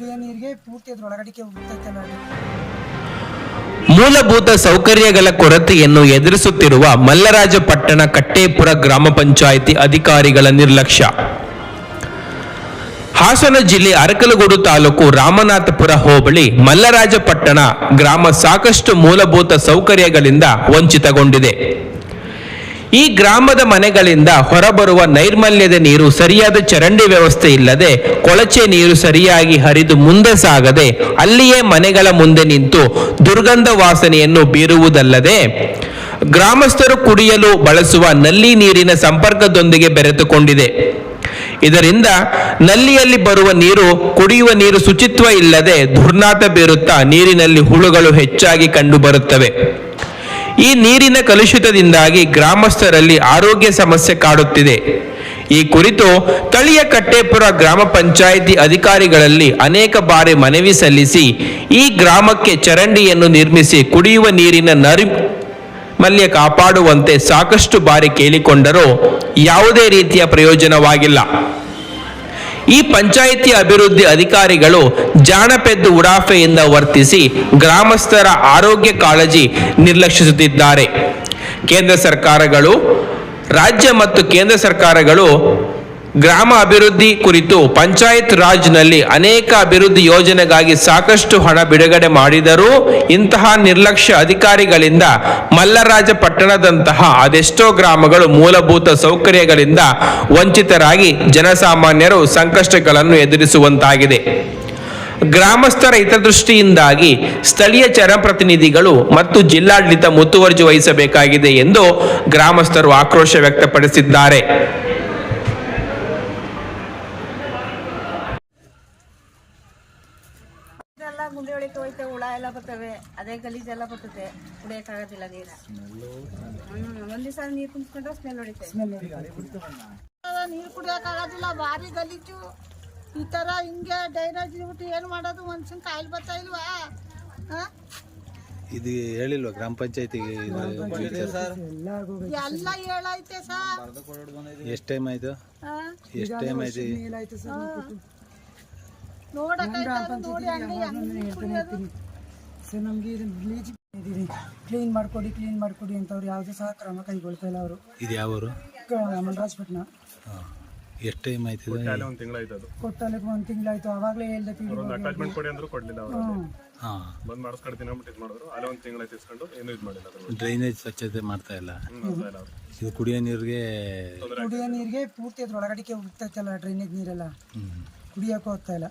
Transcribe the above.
ಕುಡಿಯೋ ನೀರಿಗೆ ಪೂರ್ತಿ ಅದ್ರ ಒಳಗಡೆಗೆ ಹೋಗ್ತೈತಲ್ಲ. ಮೂಲಭೂತ ಸೌಕರ್ಯಗಳ ಕೊರತೆಯನ್ನು ಎದುರಿಸುತ್ತಿರುವ ಮಲ್ಲರಾಜಪಟ್ಟಣ ಕಟ್ಟೇಪುರ ಗ್ರಾಮ ಪಂಚಾಯಿತಿ ಅಧಿಕಾರಿಗಳ ನಿರ್ಲಕ್ಷ್ಯ. ಹಾಸನ ಜಿಲ್ಲೆ ಅರಕಲಗೂಡು ತಾಲೂಕು ರಾಮನಾಥಪುರ ಹೋಬಳಿ ಮಲ್ಲರಾಜಪಟ್ಟಣ ಗ್ರಾಮ ಸಾಕಷ್ಟು ಮೂಲಭೂತ ಸೌಕರ್ಯಗಳಿಂದ ವಂಚಿತಗೊಂಡಿದೆ. ಈ ಗ್ರಾಮದ ಮನೆಗಳಿಂದ ಹೊರಬರುವ ನೈರ್ಮಲ್ಯದ ನೀರು ಸರಿಯಾದ ಚರಂಡಿ ವ್ಯವಸ್ಥೆ ಇಲ್ಲದೆ ಕೊಳಚೆ ನೀರು ಸರಿಯಾಗಿ ಹರಿದು ಮುಂದೆ ಸಾಗದೆ ಅಲ್ಲಿಯೇ ಮನೆಗಳ ಮುಂದೆ ನಿಂತು ದುರ್ಗಂಧ ವಾಸನೆಯನ್ನು ಬೀರುವುದಲ್ಲದೆ ಗ್ರಾಮಸ್ಥರು ಕುಡಿಯಲು ಬಳಸುವ ನಲ್ಲಿ ನೀರಿನ ಸಂಪರ್ಕದೊಂದಿಗೆ ಬೆರೆತುಕೊಂಡಿದೆ. ಇದರಿಂದ ನಲ್ಲಿಯಲ್ಲಿ ಬರುವ ನೀರು ಕುಡಿಯುವ ನೀರು ಶುಚಿತ್ವ ಇಲ್ಲದೆ ದುರ್ನಾತ ಬೀರುತ್ತಾ ನೀರಿನಲ್ಲಿ ಹುಳುಗಳು ಹೆಚ್ಚಾಗಿ ಕಂಡುಬರುತ್ತವೆ. ಈ ನೀರಿನ ಕಲುಷಿತದಿಂದಾಗಿ ಗ್ರಾಮಸ್ಥರಲ್ಲಿ ಆರೋಗ್ಯ ಸಮಸ್ಯೆ ಕಾಡುತ್ತಿದೆ. ಈ ಕುರಿತು ತಳಿಯ ಕಟ್ಟೇಪುರ ಗ್ರಾಮ ಪಂಚಾಯಿತಿ ಅಧಿಕಾರಿಗಳಲ್ಲಿ ಅನೇಕ ಬಾರಿ ಮನವಿ ಸಲ್ಲಿಸಿ ಈ ಗ್ರಾಮಕ್ಕೆ ಚರಂಡಿಯನ್ನು ನಿರ್ಮಿಸಿ ಕುಡಿಯುವ ನೀರಿನ ನೈರ್ಮಲ್ಯ ಕಾಪಾಡುವಂತೆ ಸಾಕಷ್ಟು ಬಾರಿ ಕೇಳಿಕೊಂಡರೂ ಯಾವುದೇ ರೀತಿಯ ಪ್ರಯೋಜನವಾಗಿಲ್ಲ. ಈ ಪಂಚಾಯಿತಿ ಅಭಿವೃದ್ಧಿ ಅಧಿಕಾರಿಗಳು ಜಾಣಪೆದ್ದು ಉಡಾಫೆಯಿಂದ ವರ್ತಿಸಿ ಗ್ರಾಮಸ್ಥರ ಆರೋಗ್ಯ ಕಾಳಜಿ ನಿರ್ಲಕ್ಷಿಸುತ್ತಿದ್ದಾರೆ. ಕೇಂದ್ರ ಸರ್ಕಾರಗಳು, ರಾಜ್ಯ ಮತ್ತು ಕೇಂದ್ರ ಸರ್ಕಾರಗಳು ಗ್ರಾಮ ಅಭಿವೃದ್ಧಿ ಕುರಿತು ಪಂಚಾಯತ್ ರಾಜ್ನಲ್ಲಿ ಅನೇಕ ಅಭಿವೃದ್ಧಿ ಯೋಜನೆಗಾಗಿ ಸಾಕಷ್ಟು ಹಣ ಬಿಡುಗಡೆ ಮಾಡಿದರೂ ಇಂತಹ ನಿರ್ಲಕ್ಷ್ಯ ಅಧಿಕಾರಿಗಳಿಂದ ಮಲ್ಲರಾಜಪಟ್ಟಣದಂತಹ ಅದೆಷ್ಟೋ ಗ್ರಾಮಗಳು ಮೂಲಭೂತ ಸೌಕರ್ಯಗಳಿಂದ ವಂಚಿತರಾಗಿ ಜನಸಾಮಾನ್ಯರು ಸಂಕಷ್ಟಗಳನ್ನು ಎದುರಿಸುವಂತಾಗಿದೆ. ಗ್ರಾಮಸ್ಥರ ಹಿತದೃಷ್ಟಿಯಿಂದಾಗಿ ಸ್ಥಳೀಯ ಜನಪ್ರತಿನಿಧಿಗಳು ಮತ್ತು ಜಿಲ್ಲಾಡಳಿತ ಮುತುವರ್ಜಿ ವಹಿಸಬೇಕಾಗಿದೆ ಎಂದು ಗ್ರಾಮಸ್ಥರು ಆಕ್ರೋಶ ವ್ಯಕ್ತಪಡಿಸಿದ್ದಾರೆ. ಮುಂದೆ ಒಳಕ್ಕೆ ಹೋಯ್ತೆ, ಹುಳ ಎಲ್ಲ ಬರ್ತವೆ, ಅದೇ ಗಲೀಜೆಲ್ಲ ಬರ್ತದೆ, ಕುಡಿಯಕ್ಕಾಗೋದಿಲ್ಲ ನೀರು. ಒಂದ್ ದಿವಸ ನೀರು ಕುಂತ್ಕೊಂಡ್ರೆ ಸ್ಮೆಲ್ ಹೊಡಿತೆ. ನೀರು ಕುಡಿಯಕ್ಕಾಗೋದಿಲ್ಲ, ಭಾರಿ ಗಲೀಜು. ಈ ತರ ಹಿಂಗೆ ಡೈರೇಜ್ ಬಿಟ್ಟು ಏನ್ ಮಾಡೋದು? ಮನ್ಸನ್ ಕಾಯಿಲ್ ಬರ್ತಾ ಇಲ್ವಾ? ಇದು ಹೇಳಿಲ್ವಾ ಗ್ರಾಮ ಪಂಚಾಯತಿಗೆ? ಎಲ್ಲ ಹೇಳೈತೆ ಸರ್. ಎಷ್ಟು ಟೈಮ್ ಆಯ್ತು? ಕ್ಲೀನ್ ಮಾಡ್ಕೊಡಿ ಅಂತವ್ರು ಯಾವ್ದು ಸಹ ಕ್ರಮ ಕೈಗೊಳ್ತಾ ಇಲ್ಲ ಅವರು. ಇದು ಯಾವ ಊರು? ಮಲ್ಲರಾಜಪಟ್ಟಣ. ಎಷ್ಟು ಟೈಮ್ ಆಯ್ತು? ಕೊಟ್ಟಲೆ ಒಂದ್ ತಿಂಗಳಾಯ್ತು. ಅವಾಗ್ಲೇ ಹೇಳ್ದೆ ಡ್ರೈನೇಜ್ ಸ್ವಚ್ಛತೆ ಮಾಡ್ತಾ ಇಲ್ಲ. ಇದು ಕುಡಿಯೋ ನೀರಿಗೆ ಪೂರ್ತಿ ಅದ್ರ ಒಳಗಡೆಗೆ ಹೋಗ್ತೈತಲ್ಲ ಡ್ರೈನೇಜ್ ನೀರೆಲ್ಲ, ಕುಡಿಯಕ್ಕೂ ಹೋಗ್ತಾ ಇಲ್ಲ.